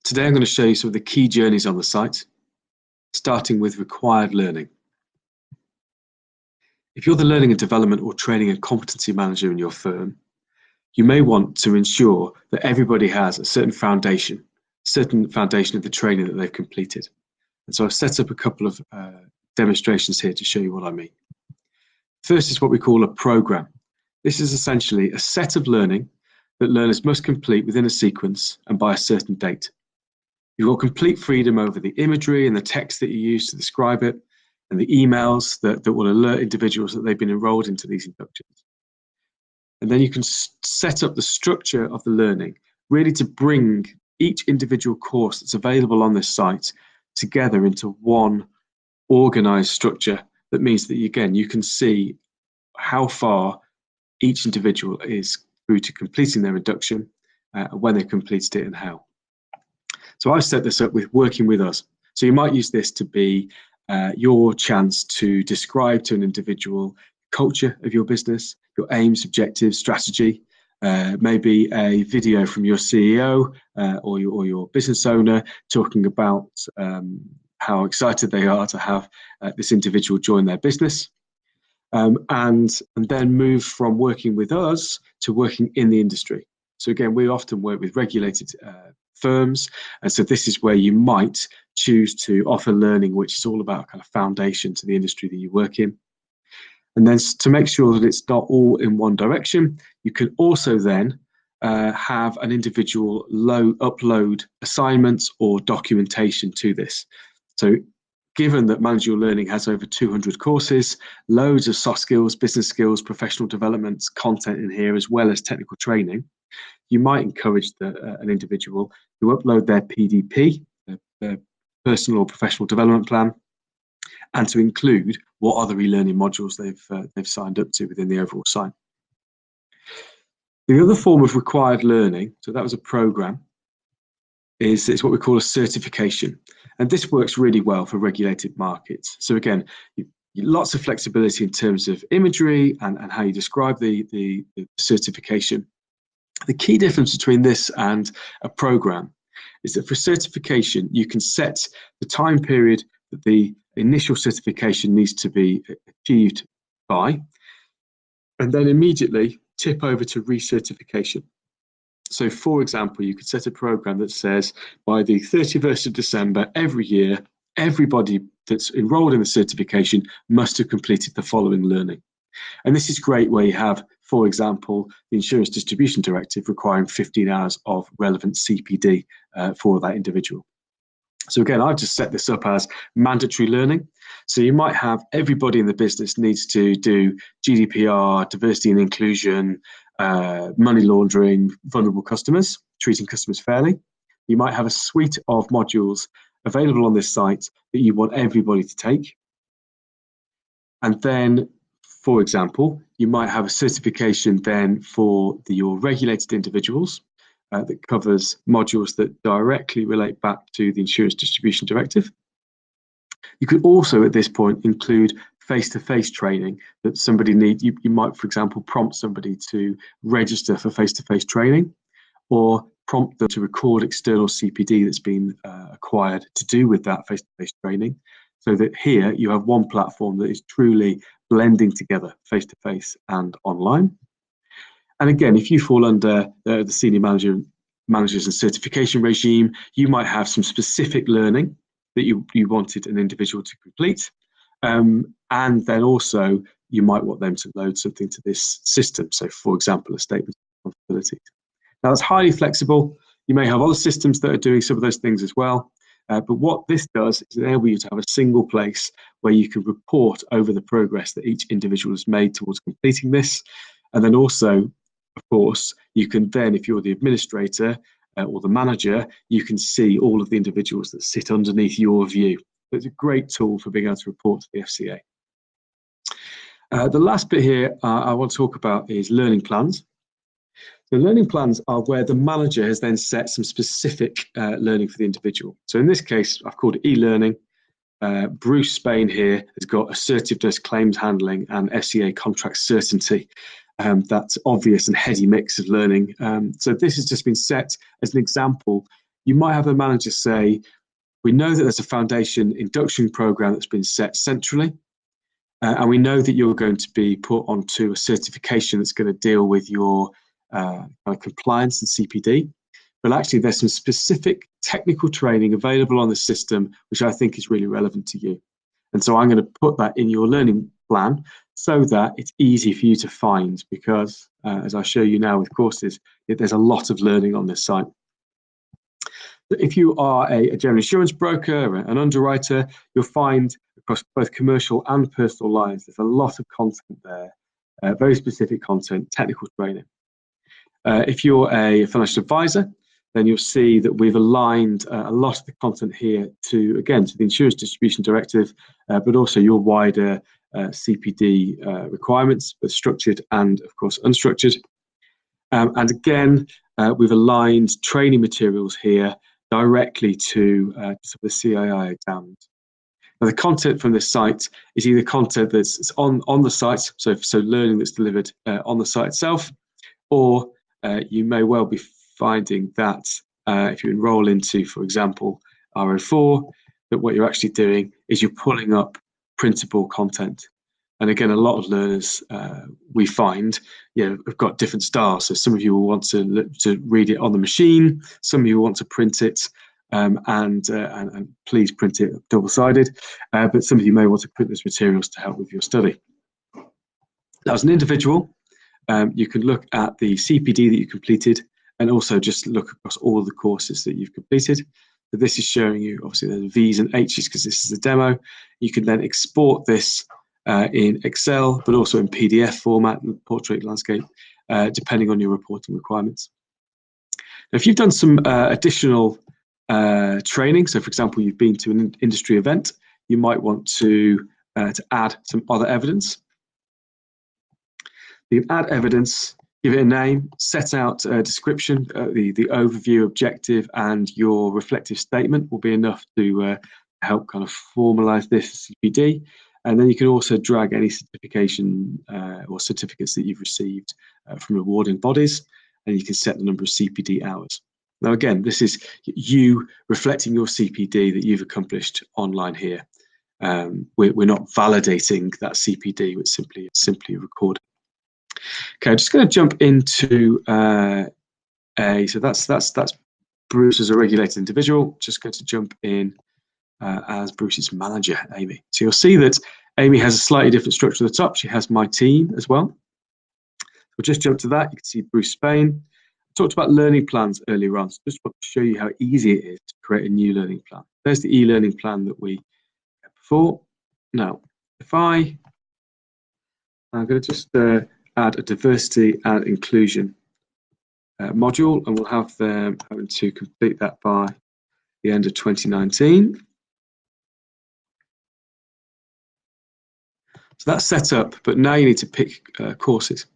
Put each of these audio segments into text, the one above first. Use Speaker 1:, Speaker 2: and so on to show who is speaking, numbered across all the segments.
Speaker 1: Today I'm going to show you some of the key journeys on the site, starting with required learning. If you're the learning and development or training and competency manager in your firm, you may want to ensure that everybody has a certain foundation of the training that they've completed. And so I've set up a couple of demonstrations here to show you what I mean. First is what we call a program. This is essentially a set of learning that learners must complete within a sequence and by a certain date. You've got complete freedom over the imagery and the text that you use to describe it, and the emails that will alert individuals that they've been enrolled into these inductions. And then you can set up the structure of the learning, really to bring each individual course that's available on this site together into one organized structure. That means that, again, you can see how far each individual is through to completing their induction, when they completed it and how. So I've set this up with working with us. So you might use this to be your chance to describe to an individual culture of your business, your aims, objectives, strategy, maybe a video from your CEO or your business owner talking about how excited they are to have this individual join their business. And then move from working with us to working in the industry. So again, we often work with regulated firms, and so this is where you might choose to offer learning which is all about kind of foundation to the industry that you work in. And then to make sure that it's not all in one direction, you can also then have an individual upload assignments or documentation to this. So given that managerial learning has over 200 courses, loads of soft skills, business skills, professional development content in here, as well as technical training, you might encourage an individual to upload their PDP, their personal or professional development plan, and to include what other e-learning modules they've signed up to within the overall site. The other form of required learning, so that was a program, is what we call a certification. And this works really well for regulated markets. So again, lots of flexibility in terms of imagery and how you describe the certification. The key difference between this and a program is that for certification, you can set the time period that the initial certification needs to be achieved by, and then immediately tip over to recertification. So for example, you could set a program that says by the 31st of December every year, everybody that's enrolled in the certification must have completed the following learning. And this is great where you have, for example, the Insurance Distribution Directive requiring 15 hours of relevant CPD for that individual. So again, I've just set this up as mandatory learning. So you might have everybody in the business needs to do GDPR, diversity and inclusion, money laundering, vulnerable customers, treating customers fairly. You might have a suite of modules available on this site that you want everybody to take. And then, for example, you might have a certification then for your regulated individuals that covers modules that directly relate back to the Insurance Distribution Directive. You could also at this point include face-to-face training that somebody needs. You might, for example, prompt somebody to register for face-to-face training, or prompt them to record external CPD that's been acquired to do with that face-to-face training, so that here you have one platform that is truly blending together face-to-face and online. And again, if you fall under the senior managers and certification regime, you might have some specific learning that you wanted an individual to complete. And then also you might want them to load something to this system. So for example, a statement of responsibility. Now that's highly flexible. You may have other systems that are doing some of those things as well. But what this does is enable you to have a single place where you can report over the progress that each individual has made towards completing this. And then also, of course, you can then, if you're the administrator or the manager, you can see all of the individuals that sit underneath your view. It's a great tool for being able to report to the FCA. The last bit here I want to talk about is learning plans. The learning plans are where the manager has then set some specific learning for the individual. So in this case, I've called it e-learning. Bruce Spain here has got assertiveness, claims handling, and FCA contract certainty. That's obvious and heady mix of learning. So this has just been set as an example you might have a manager say, we know that there's a foundation induction program that's been set centrally, and we know that you're going to be put onto a certification that's going to deal with your compliance and CPD. But actually, there's some specific technical training available on the system, which I think is really relevant to you. And so I'm going to put that in your learning plan so that it's easy for you to find, because as I show you now with courses, there's a lot of learning on this site. If you are a general insurance broker, an underwriter, you'll find across both commercial and personal lines, there's a lot of content there, very specific content, technical training. If you're a financial advisor, then you'll see that we've aligned a lot of the content here to the Insurance Distribution Directive, but also your wider CPD requirements, both structured and, of course, unstructured. And again, we've aligned training materials here directly to the CII exams. Now, the content from this site is either content that's on the site, so learning that's delivered on the site itself, or you may well be finding that if you enroll into, for example, RO4, that what you're actually doing is you're pulling up printable content. And again, a lot of learners we find, have got different styles. So some of you will want to read it on the machine. Some of you want to print it, and please print it double-sided. But some of you may want to print those materials to help with your study. Now, as an individual, you can look at the CPD that you completed, and also just look across all of the courses that you've completed. So this is showing you, obviously, the V's and H's because this is a demo. You can then export this in Excel, but also in PDF format, portrait landscape, depending on your reporting requirements. Now, if you've done some additional training, so for example, you've been to an industry event, you might want to add some other evidence. You can add evidence, give it a name, set out a description, the overview, objective, and your reflective statement will be enough to help kind of formalize this CPD. And then you can also drag any certification or certificates that you've received from awarding bodies, and you can set the number of CPD hours. Now, again, this is you reflecting your CPD that you've accomplished online here. We're not validating that CPD, it's simply recorded. Okay, I'm just going to jump into so that's Bruce as a regulated individual. Just going to jump in as Bruce's manager, Amy. So you'll see that Amy has a slightly different structure at the top. She has my team as well. We'll just jump to that. You can see Bruce Spain. I talked about learning plans earlier on, so just want to show you how easy it is to create a new learning plan. There's the e-learning plan that we had before. Now, if I'm going to just add a diversity and inclusion module, and we'll have them having to complete that by the end of 2019. So that's set up, but now you need to pick courses.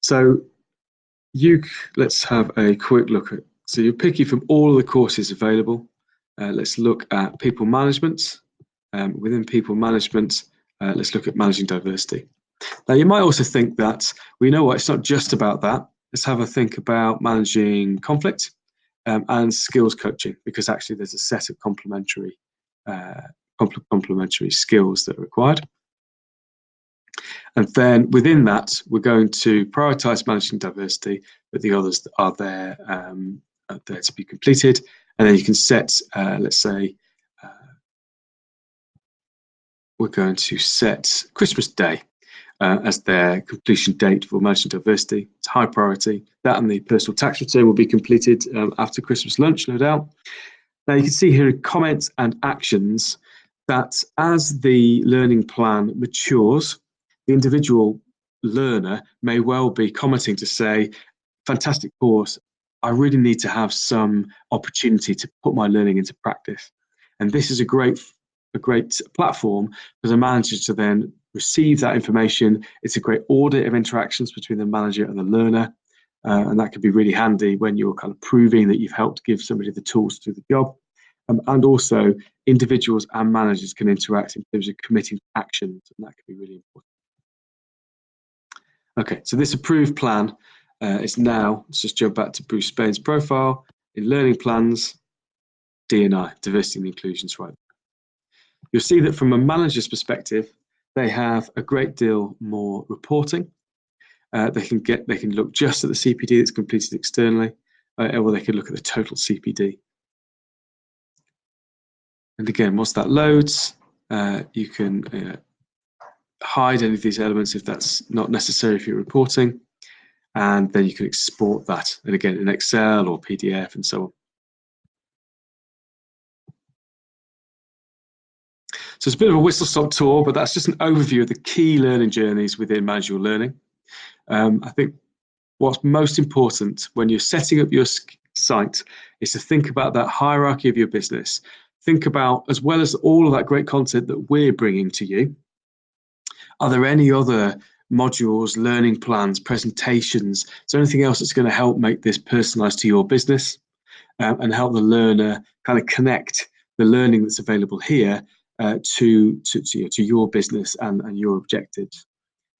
Speaker 1: So let's have a quick look at, so you're picking from all of the courses available. Let's look at people management. Within people management, let's look at managing diversity. Now, you might also think that, well, you know what, it's not just about that. Let's have a think about managing conflict and skills coaching, because actually there's a set of complementary skills that are required. And then within that, we're going to prioritize managing diversity, but the others are there to be completed. And then you can set, let's say, we're going to set Christmas Day as their completion date for managing diversity. It's high priority. That and the personal tax return will be completed after Christmas lunch, no doubt. Now you can see here in comments and actions that as the learning plan matures, the individual learner may well be commenting to say, fantastic course, I really need to have some opportunity to put my learning into practice. And this is a great platform for the manager to then receive that information. It's a great audit of interactions between the manager and the learner. And that could be really handy when you're kind of proving that you've helped give somebody the tools to do the job. And also individuals and managers can interact in terms of committing to actions, and that can be really important. Okay, so this approved plan is now, let's just jump back to Bruce Spain's profile. In learning plans, D&I, diversity and inclusion's right. You'll see that from a manager's perspective, they have a great deal more reporting. They can look just at the CPD that's completed externally, or they can look at the total CPD. And again, once that loads, you can hide any of these elements if that's not necessary for your reporting, and then you can export that, and again, in Excel or PDF and so on. So it's a bit of a whistle-stop tour, but that's just an overview of the key learning journeys within Manage Your Learning. I think what's most important when you're setting up your site is to think about that hierarchy of your business. Think about, as well as all of that great content that we're bringing to you, are there any other modules, learning plans, presentations? Is there anything else that's going to help make this personalized to your business and help the learner kind of connect the learning that's available here to your business and your objectives?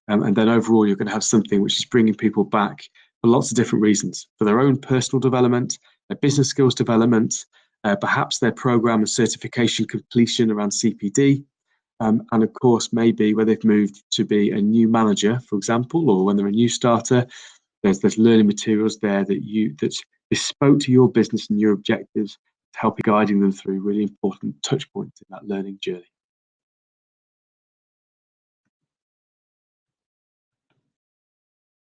Speaker 1: And then overall, you're going to have something which is bringing people back for lots of different reasons, for their own personal development, their business skills development, perhaps their program and certification completion around CPD, and of course, maybe where they've moved to be a new manager, for example, or when they're a new starter, there's learning materials there that's bespoke to your business and your objectives to help guiding them through really important touch points in that learning journey.